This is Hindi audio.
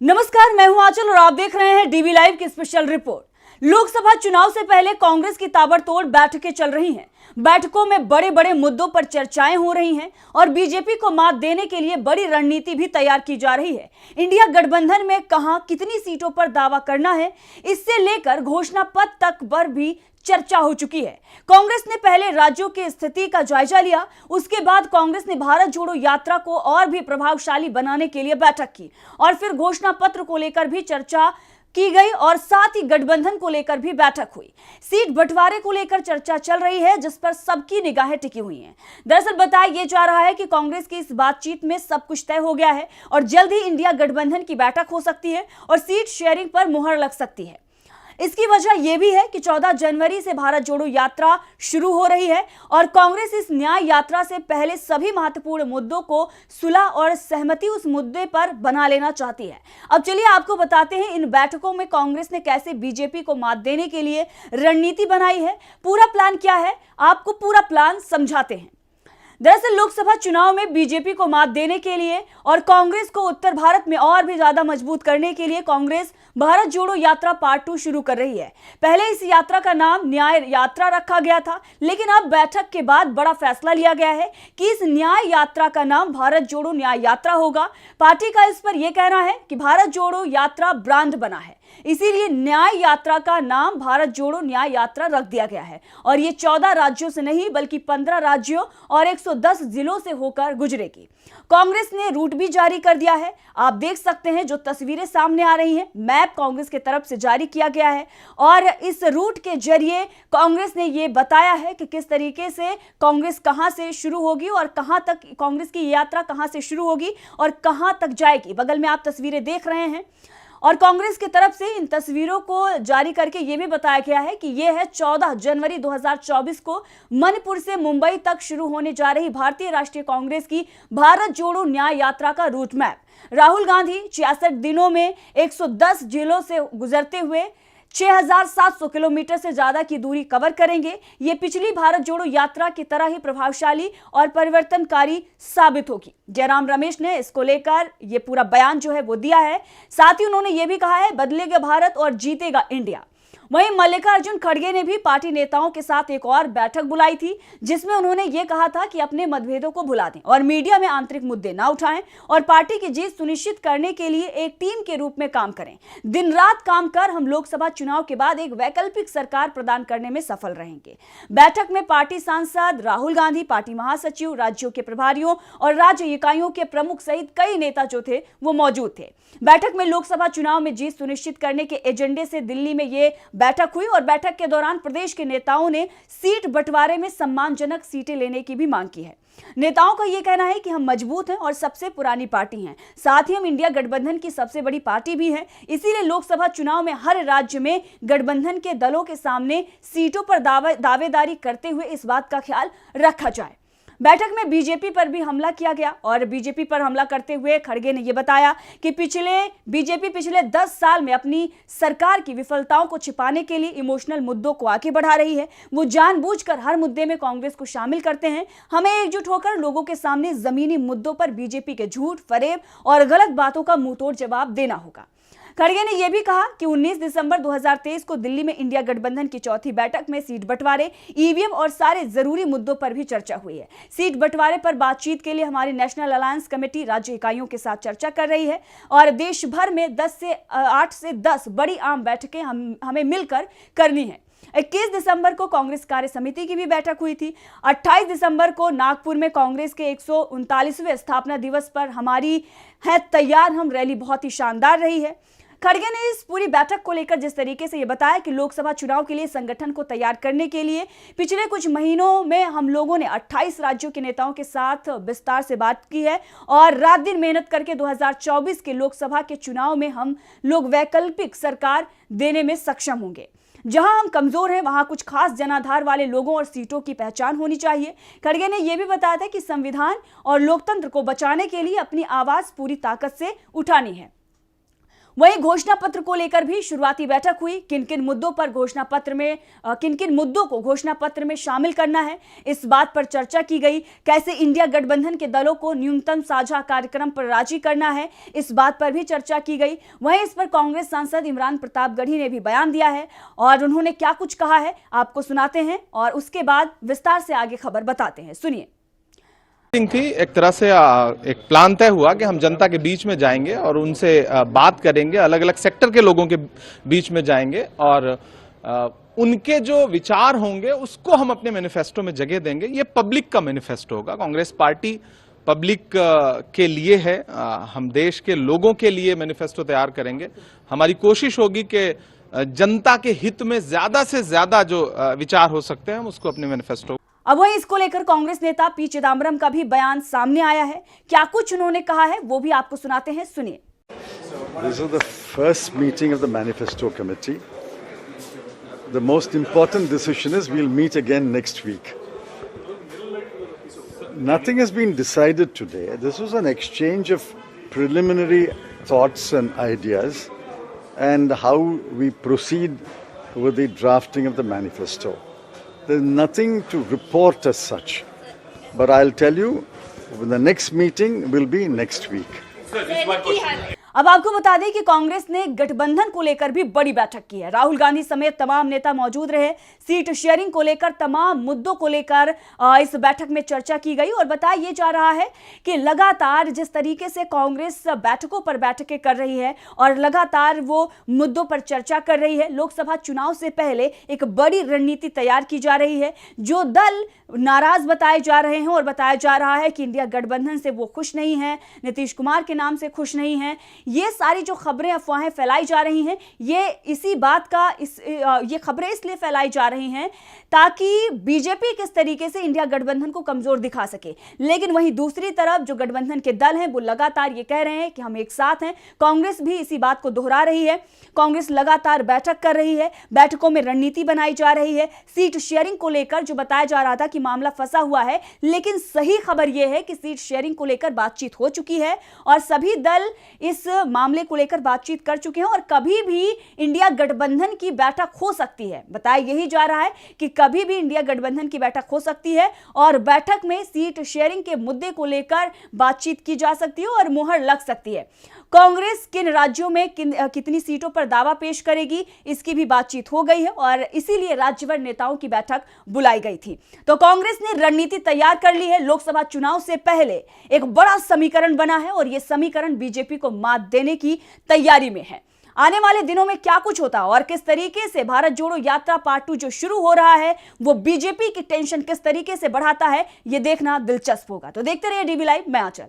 नमस्कार, मैं हूं आंचल और आप देख रहे हैं डीवी लाइव की स्पेशल रिपोर्ट। लोकसभा चुनाव से पहले कांग्रेस की ताबड़तोड़ बैठकें चल रही हैं। बैठकों में बड़े बड़े मुद्दों पर चर्चाएं हो रही हैं और बीजेपी को मात देने के लिए बड़ी रणनीति भी तैयार की जा रही है। इंडिया गठबंधन में कहां कितनी सीटों पर दावा करना है, इससे लेकर घोषणा पत्र तक पर भी चर्चा हो चुकी है। कांग्रेस ने पहले राज्यों की स्थिति का जायजा लिया, उसके बाद कांग्रेस ने भारत जोड़ो यात्रा को और भी प्रभावशाली बनाने के लिए बैठक की और फिर घोषणा पत्र को लेकर भी चर्चा की गई और साथ ही गठबंधन को लेकर भी बैठक हुई। सीट बंटवारे को लेकर चर्चा चल रही है, जिस पर सबकी निगाहें टिकी हुई हैं। दरअसल बताया यह जा रहा है कि कांग्रेस की इस बातचीत में सब कुछ तय हो गया है और जल्द ही इंडिया गठबंधन की बैठक हो सकती है और सीट शेयरिंग पर मुहर लग सकती है। इसकी वजह यह भी है कि 14 जनवरी से भारत जोड़ो यात्रा शुरू हो रही है और कांग्रेस इस न्याय यात्रा से पहले सभी महत्वपूर्ण मुद्दों को सुलह और सहमति उस मुद्दे पर बना लेना चाहती है। अब चलिए आपको बताते हैं इन बैठकों में कांग्रेस ने कैसे बीजेपी को मात देने के लिए रणनीति बनाई है। पूरा प्लान क्या है, आपको पूरा प्लान समझाते हैं। दरअसल लोकसभा चुनाव में बीजेपी को मात देने के लिए और कांग्रेस को उत्तर भारत में और भी ज्यादा मजबूत करने के लिए कांग्रेस भारत जोड़ो यात्रा पार्ट 2 शुरू कर रही है। पहले इस यात्रा का नाम न्याय यात्रा रखा गया था, लेकिन अब बैठक के बाद बड़ा फैसला लिया गया है कि इस न्याय यात्रा का नाम भारत जोड़ो न्याय यात्रा होगा। पार्टी का इस पर यह कहना है कि भारत जोड़ो यात्रा ब्रांड बना है, इसीलिए न्याय यात्रा का नाम भारत जोड़ो न्याय यात्रा रख दिया गया है और ये 14 राज्यों से नहीं बल्कि 15 राज्यों और 110 जिलों से होकर गुजरेगी। कांग्रेस ने रूट भी जारी कर दिया है। आप देख सकते हैं जो तस्वीरें सामने आ रही हैं, मैप कांग्रेस की तरफ से जारी किया गया है और इस रूट के जरिए कांग्रेस ने यह बताया है कि किस तरीके से कांग्रेस कहां से शुरू होगी और कहां तक कांग्रेस की यात्रा कहां से शुरू होगी और कहां तक जाएगी। बगल में आप तस्वीरें देख रहे हैं और कांग्रेस की तरफ से इन तस्वीरों को जारी करके यह भी बताया गया है कि यह है 14 जनवरी 2024 को मणिपुर से मुंबई तक शुरू होने जा रही भारतीय राष्ट्रीय कांग्रेस की भारत जोड़ो न्याय यात्रा का रूट मैप। राहुल गांधी 66 दिनों में 110 जिलों से गुजरते हुए 6,700 किलोमीटर से ज्यादा की दूरी कवर करेंगे। ये पिछली भारत जोड़ो यात्रा की तरह ही प्रभावशाली और परिवर्तनकारी साबित होगी। जयराम रमेश ने इसको लेकर ये पूरा बयान जो है वो दिया है। साथ ही उन्होंने ये भी कहा है, बदलेगा भारत और जीतेगा इंडिया। वहीं मल्लिकार्जुन खड़गे ने भी पार्टी नेताओं के साथ एक और बैठक बुलाई थी, जिसमें उन्होंने ये कहा था कि अपने मतभेदों को भुला दें और मीडिया में आंतरिक मुद्दे ना उठाएं और पार्टी की जीत सुनिश्चित करने के लिए एक टीम के रूप में काम करें। दिन रात काम कर हम लोकसभा चुनाव के बाद एक वैकल्पिक सरकार प्रदान करने में सफल रहेंगे। बैठक में पार्टी सांसद राहुल गांधी, पार्टी महासचिव, राज्यों के प्रभारियों और राज्य इकाइयों के प्रमुख सहित कई नेता जो थे वो मौजूद थे। बैठक में लोकसभा चुनाव में जीत सुनिश्चित करने के एजेंडे से दिल्ली में ये बैठक हुई और बैठक के दौरान प्रदेश के नेताओं ने सीट बंटवारे में सम्मानजनक सीटें लेने की भी मांग की है। नेताओं का यह कहना है कि हम मजबूत हैं और सबसे पुरानी पार्टी हैं, साथ ही हम इंडिया गठबंधन की सबसे बड़ी पार्टी भी हैं, इसीलिए लोकसभा चुनाव में हर राज्य में गठबंधन के दलों के सामने सीटों पर दावेदारी करते हुए इस बात का ख्याल रखा जाए। बैठक में बीजेपी पर भी हमला किया गया और बीजेपी पर हमला करते हुए खड़गे ने यह बताया कि बीजेपी पिछले 10 साल में अपनी सरकार की विफलताओं को छिपाने के लिए इमोशनल मुद्दों को आगे बढ़ा रही है। वो जानबूझकर हर मुद्दे में कांग्रेस को शामिल करते हैं। हमें एकजुट होकर लोगों के सामने जमीनी मुद्दों पर बीजेपी के झूठ, फरेब और गलत बातों का मुंहतोड़ जवाब देना होगा। खड़गे ने यह भी कहा कि 19 दिसंबर 2023 को दिल्ली में इंडिया गठबंधन की चौथी बैठक में सीट बंटवारे, ईवीएम और सारे जरूरी मुद्दों पर भी चर्चा हुई है। सीट बंटवारे पर बातचीत के लिए हमारी नेशनल अलायंस कमेटी राज्य इकाइयों के साथ चर्चा कर रही है और देश भर में 8 से 10 बड़ी आम बैठकें हमें मिलकर करनी है। 21 दिसंबर को कांग्रेस कार्य समिति की भी बैठक हुई थी। 28 दिसंबर को नागपुर में कांग्रेस के 139वें स्थापना दिवस पर हमारी है तैयार हम रैली बहुत ही शानदार रही है। खड़गे ने इस पूरी बैठक को लेकर जिस तरीके से ये बताया कि लोकसभा चुनाव के लिए संगठन को तैयार करने के लिए पिछले कुछ महीनों में हम लोगों ने 28 राज्यों के नेताओं के साथ विस्तार से बात की है और रात दिन मेहनत करके 2024 के लोकसभा के चुनाव में हम लोग वैकल्पिक सरकार देने में सक्षम होंगे। जहां हम कमजोर हैं वहां कुछ खास जनाधार वाले लोगों और सीटों की पहचान होनी चाहिए। खड़गे ने यह भी बताया था कि संविधान और लोकतंत्र को बचाने के लिए अपनी आवाज पूरी ताकत से उठानी है। वहीं घोषणा पत्र को लेकर भी शुरुआती बैठक हुई। किन किन मुद्दों को घोषणा पत्र में शामिल करना है, इस बात पर चर्चा की गई। कैसे इंडिया गठबंधन के दलों को न्यूनतम साझा कार्यक्रम पर राजी करना है, इस बात पर भी चर्चा की गई। वहीं इस पर कांग्रेस सांसद इमरान प्रतापगढ़ी ने भी बयान दिया है और उन्होंने क्या कुछ कहा है आपको सुनाते हैं और उसके बाद विस्तार से आगे खबर बताते हैं। सुनिए। थी एक तरह से एक प्लान तय हुआ कि हम जनता के बीच में जाएंगे और उनसे बात करेंगे, अलग अलग सेक्टर के लोगों के बीच में जाएंगे और उनके जो विचार होंगे उसको हम अपने मैनिफेस्टो में जगह देंगे। ये पब्लिक का मैनिफेस्टो होगा। कांग्रेस पार्टी पब्लिक के लिए है, हम देश के लोगों के लिए मैनिफेस्टो तैयार करेंगे। हमारी कोशिश होगी कि जनता के हित में ज्यादा से ज्यादा जो विचार हो सकते हैं हम उसको अपने मैनिफेस्टो। अब वहीं इसको लेकर कांग्रेस नेता पी चिदम्बरम का भी बयान सामने आया है। क्या कुछ उन्होंने कहा है वो भी आपको सुनाते हैं, सुनिए। This is the first meeting of the manifesto committee. The most important decision is we'll meet again next week. Nothing has been decided today. This was an exchange of preliminary thoughts and ideas and how we proceed with the drafting of the manifesto. There's nothing to report as such, but I'll tell you, the next meeting will be next week. अब आपको बता दें कि कांग्रेस ने गठबंधन को लेकर भी बड़ी बैठक की है। राहुल गांधी समेत तमाम नेता मौजूद रहे। सीट शेयरिंग को लेकर तमाम मुद्दों को लेकर इस बैठक में चर्चा की गई और बताया यह जा रहा है कि लगातार जिस तरीके से कांग्रेस बैठकों पर बैठकें कर रही है और लगातार वो मुद्दों पर चर्चा कर रही है, लोकसभा चुनाव से पहले एक बड़ी रणनीति तैयार की जा रही है। जो दल नाराज बताए जा रहे हैं और बताया जा रहा है कि इंडिया गठबंधन से वो खुश नहीं है, नीतीश कुमार के नाम से खुश नहीं है, ये सारी जो खबरें अफवाहें फैलाई जा रही हैं, ये खबरें इसलिए फैलाई जा रही हैं ताकि बीजेपी किस तरीके से इंडिया गठबंधन को कमजोर दिखा सके। लेकिन वहीं दूसरी तरफ जो गठबंधन के दल हैं वो लगातार ये कह रहे हैं कि हम एक साथ हैं। कांग्रेस भी इसी बात को दोहरा रही है। कांग्रेस लगातार बैठक कर रही है, बैठकों में रणनीति बनाई जा रही है। सीट शेयरिंग को लेकर जो बताया जा रहा था कि मामला फंसा हुआ है, लेकिन सही खबर यह है कि सीट शेयरिंग को लेकर बातचीत हो चुकी है और सभी दल इस मामले को लेकर बातचीत कर चुके हैं और कभी भी इंडिया गठबंधन की बैठक हो सकती है। बताया यही जा रहा है कि कभी भी इंडिया गठबंधन की बैठक हो सकती है और बैठक में सीट शेयरिंग के मुद्दे को लेकर बातचीत की जा सकती है और मुहर लग सकती है। कांग्रेस किन राज्यों में कितनी सीटों पर दावा पेश करेगी, इसकी भी बातचीत हो गई है और इसीलिए राज्यभर नेताओं की बैठक बुलाई गई थी। तो कांग्रेस ने रणनीति तैयार कर ली है। लोकसभा चुनाव से पहले एक बड़ा समीकरण बना है और यह समीकरण बीजेपी को मात देने की तैयारी में है। आने वाले दिनों में क्या कुछ होता है और किस तरीके से भारत जोड़ो यात्रा पार्ट 2 जो शुरू हो रहा है वो बीजेपी की टेंशन किस तरीके से बढ़ाता है, यह देखना दिलचस्प होगा। तो देखते रहिए डीबी लाइव, मैं आंचल।